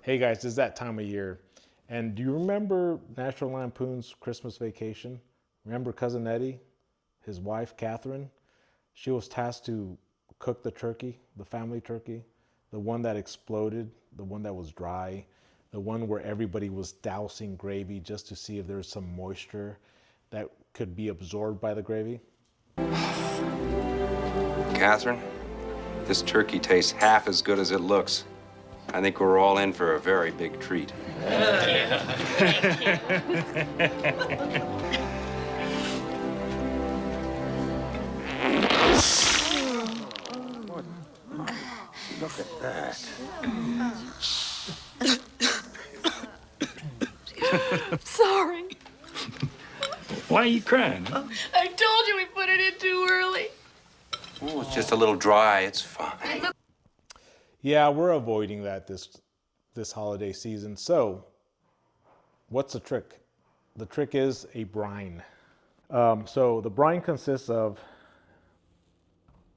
Hey guys, it's that time of year. And do you remember National Lampoon's Christmas Vacation? Remember Cousin Eddie, his wife Catherine? She was tasked to cook the turkey, the family turkey, the one that exploded, the one that was dry, the one where everybody was dousing gravy just to see if there was some moisture that could be absorbed by the gravy. Catherine, this turkey tastes half as good as it looks. I think we're all in for a very big treat. Look at that. Sorry. Why are you crying? I told you we put it in too early. Oh, it's just a little dry. It's fine. Yeah, we're avoiding that this holiday season. So, what's the trick? The trick is a brine. So the brine consists of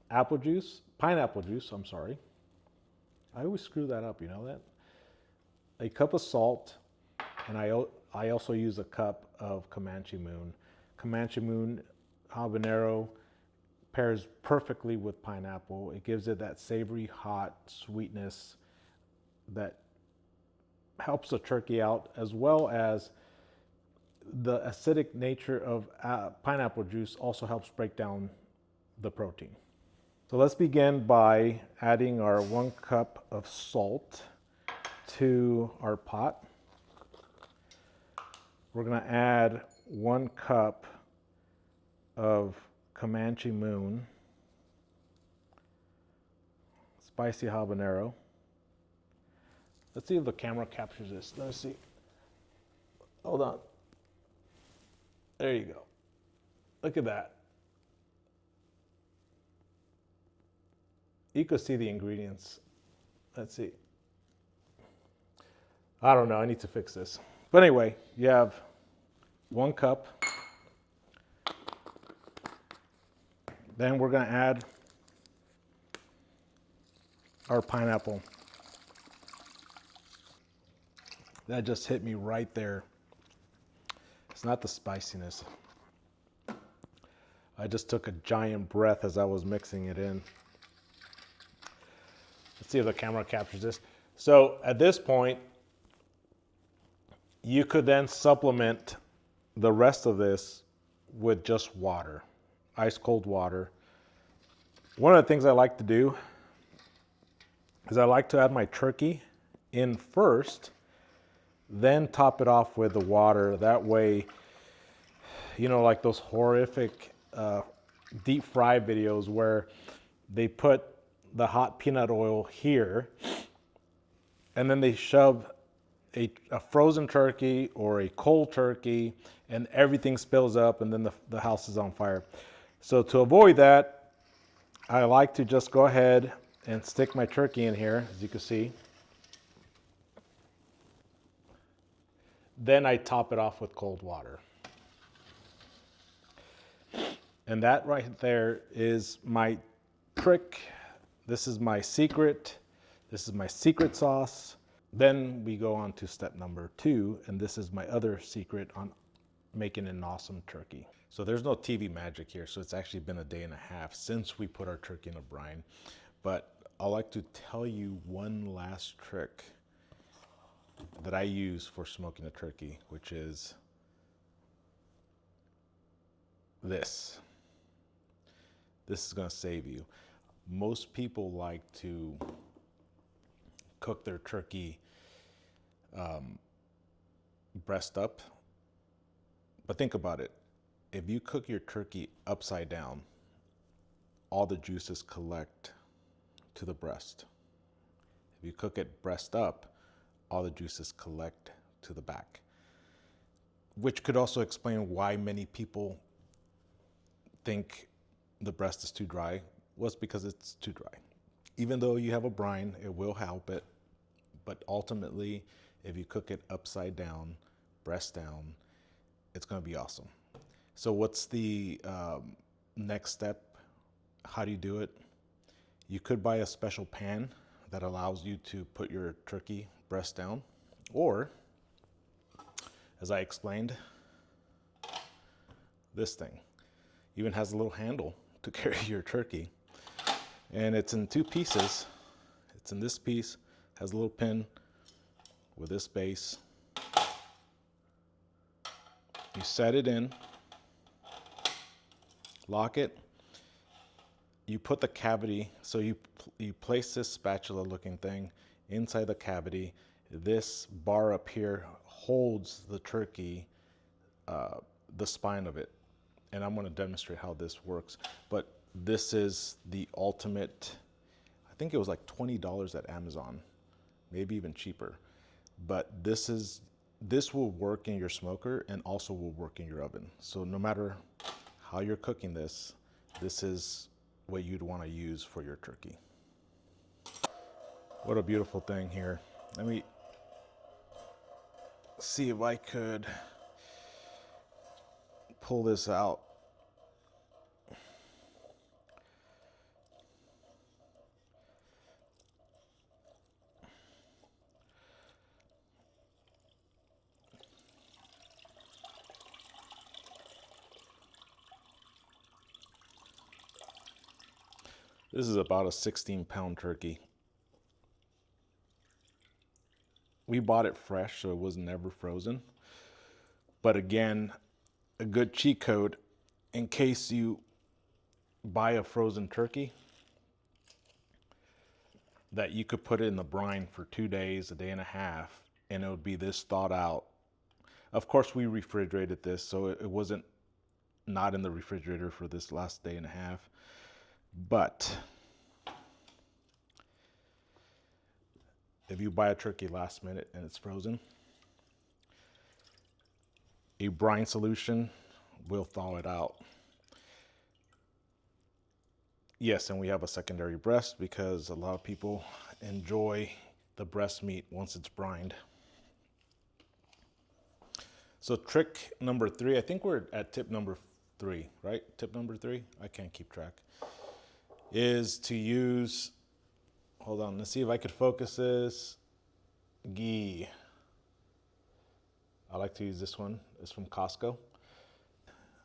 pineapple juice, I'm sorry. I always screw that up, you know that? A cup of salt, and I also use a cup of Comanche Moon. Comanche Moon habanero pairs perfectly with pineapple. It gives it that savory, hot sweetness that helps the turkey out, as well as the acidic nature of pineapple juice also helps break down the protein. So let's begin by adding our 1 cup of salt to our pot. We're going to add 1 cup of Comanche Moon, spicy habanero. Let's see if the camera captures this. Let me see. Hold on. There you go. Look at that. You could see the ingredients. Let's see. I don't know. I need to fix this. But anyway, you have 1 cup. Then we're going to add our pineapple. That just hit me right there. It's not the spiciness. I just took a giant breath as I was mixing it in. Let's see if the camera captures this. So at this point, you could then supplement the rest of this with just water, ice cold water. One of the things I like to do is I like to add my turkey in first, then top it off with the water. That way, you know, like those horrific deep fry videos where they put the hot peanut oil here and then they shove a frozen turkey or a cold turkey and everything spills up and then the house is on fire. So to avoid that, I like to just go ahead and stick my turkey in here, as you can see. Then I top it off with cold water. And that right there is my trick. This is my secret. This is my secret sauce. Then we go on to step number 2, and this is my other secret on making an awesome turkey. So there's no TV magic here, so it's actually been a day and a half since we put our turkey in a brine. But I'd like to tell you one last trick that I use for smoking a turkey, which is this. This is going to save you. Most people like to cook their turkey breast up, but think about it. If you cook your turkey upside down, all the juices collect to the breast. If you cook it breast up, all the juices collect to the back, which could also explain why many people think the breast is too dry. Was because it's too dry. Even though you have a brine, it will help it, but ultimately, if you cook it upside down, breast down, it's going to be awesome. So what's the next step? How do you do it? You could buy a special pan that allows you to put your turkey breast down, or, as I explained, this thing even has a little handle to carry your turkey. And it's in two pieces. It's in this piece, has a little pin with this base. You set it in, lock it. You put the cavity, so you place this spatula looking thing inside the cavity. This bar up here holds the turkey, the spine of it. And I'm going to demonstrate how this works. But this is the ultimate, I think it was like $20 at Amazon, maybe even cheaper. But this will work in your smoker and also will work in your oven. So no matter how you're cooking this, this is what you'd want to use for your turkey. What a beautiful thing here. Let me see if I could pull this out. This is about a 16-pound turkey. We bought it fresh, so it was never frozen. But again, a good cheat code in case you buy a frozen turkey, that you could put it in the brine for 2 days, a day and a half, and it would be this thawed out. Of course, we refrigerated this, so it wasn't not in the refrigerator for this last day and a half. But if you buy a turkey last minute and it's frozen, a brine solution will thaw it out. Yes, and we have a secondary breast because a lot of people enjoy the breast meat once it's brined. So trick number 3, I think we're at tip number 3, right? Tip number 3, I can't keep track, is to use, hold on, let's see if I could focus this, ghee. I like to use this one, it's from Costco.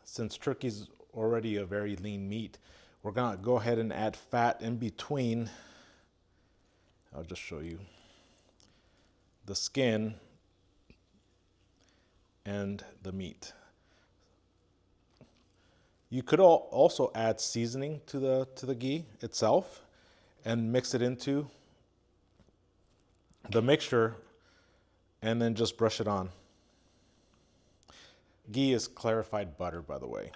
Since turkey's already a very lean meat, we're gonna go ahead and add fat in between. I'll just show you the skin and the meat. You could also add seasoning to the ghee itself and mix it into the mixture and then just brush it on. Ghee is clarified butter, by the way.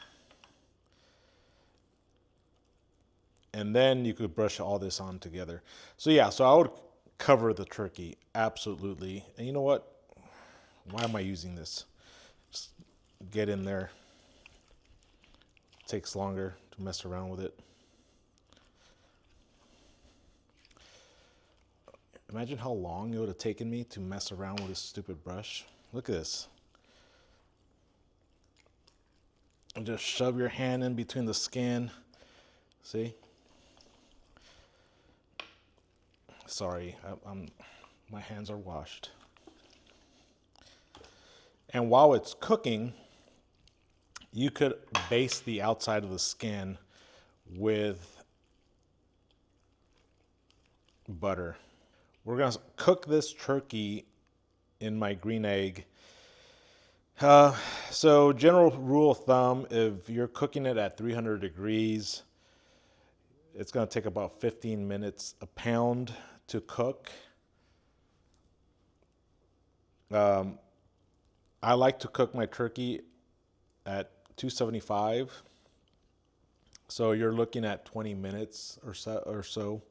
And then you could brush all this on together. So yeah, so I would cover the turkey, absolutely. And you know what? Why am I using this? Just get in there. It takes longer to mess around with it. Imagine how long it would have taken me to mess around with this stupid brush. Look at this. And just shove your hand in between the skin. See? Sorry, my hands are washed. And while it's cooking, you could baste the outside of the skin with butter. We're gonna cook this turkey in my green egg. So general rule of thumb, if you're cooking it at 300 degrees, it's gonna take about 15 minutes a pound to cook. I like to cook my turkey at 275. So you're looking at 20 minutes or so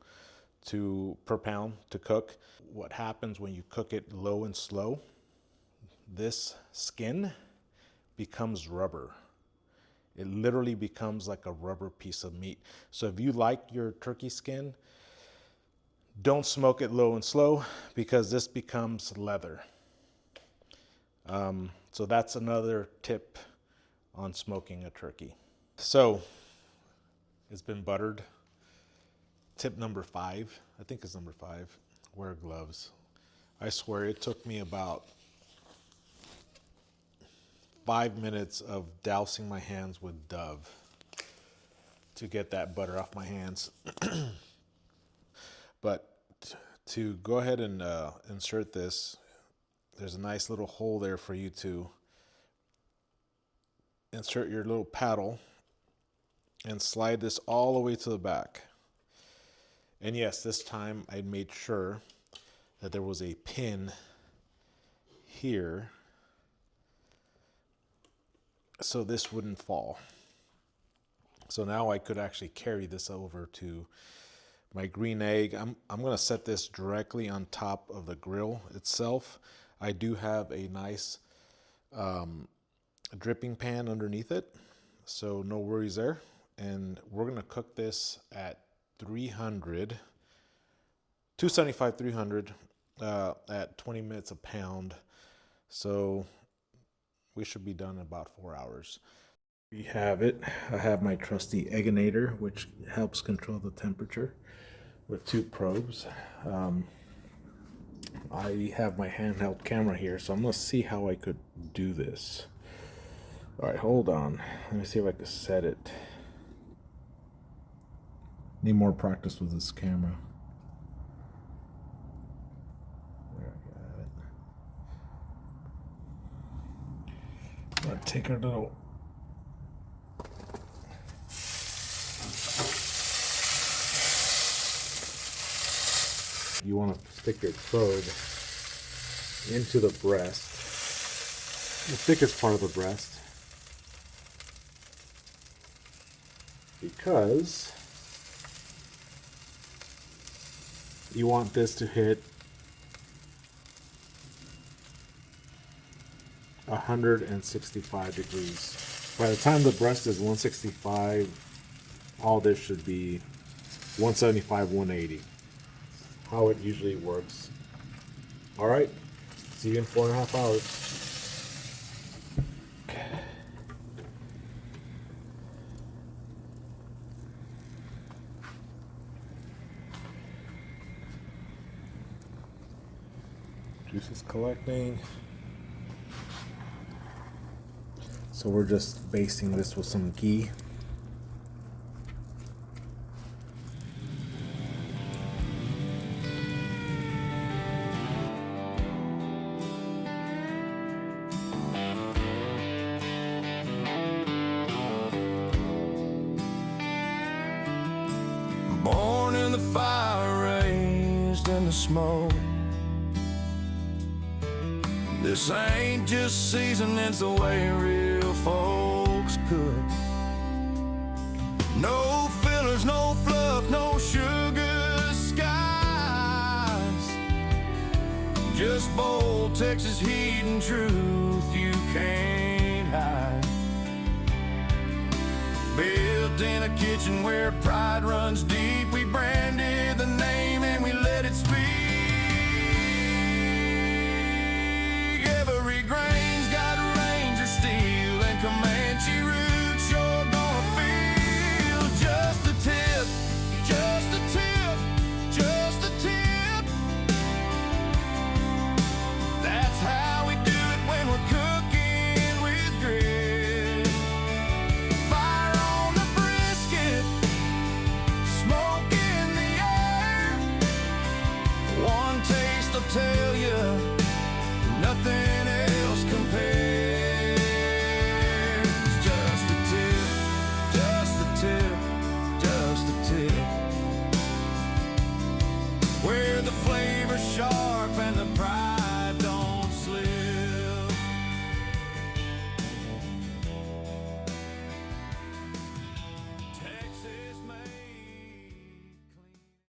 per pound to cook. What happens when you cook it low and slow? This skin becomes rubber. It literally becomes like a rubber piece of meat. So if you like your turkey skin, don't smoke it low and slow because this becomes leather. So that's another tip on smoking a turkey. So it's been buttered. tip number 5. I think it's number 5. Wear gloves. I swear it took me about 5 minutes of dousing my hands with Dove to get that butter off my hands. But to go ahead and insert this, there's a nice little hole there for you to insert your little paddle and slide this all the way to the back. And yes, this time I made sure that there was a pin here so this wouldn't fall. So now I could actually carry this over to my green egg. I'm going to set this directly on top of the grill itself. I do have a nice dripping pan underneath it, so no worries there. And we're going to cook this at 275, 300 at 20 minutes a pound. So we should be done in about 4 hours. We have it. I have my trusty egginator, which helps control the temperature with 2 probes. I have my handheld camera here, so I'm going to see how I could do this. All right, hold on. Let me see if I can set it. Need more practice with this camera. There, I got it. I'm going to take our little you want to stick your probe into the breast, the thickest part of the breast, because you want this to hit 165 degrees. By the time the breast is 165, all this should be 175, 180. How it usually works. All right, see you in 4.5 hours. Juice is collecting. So we're just basting this with some ghee. Born in the fire, raised in the smoke. This ain't just season, it's the way real folks cook. No fillers, no fluff, no sugar skies. Just bold Texas heat and truth you can't hide. Built in a kitchen where pride runs deep, we branded the name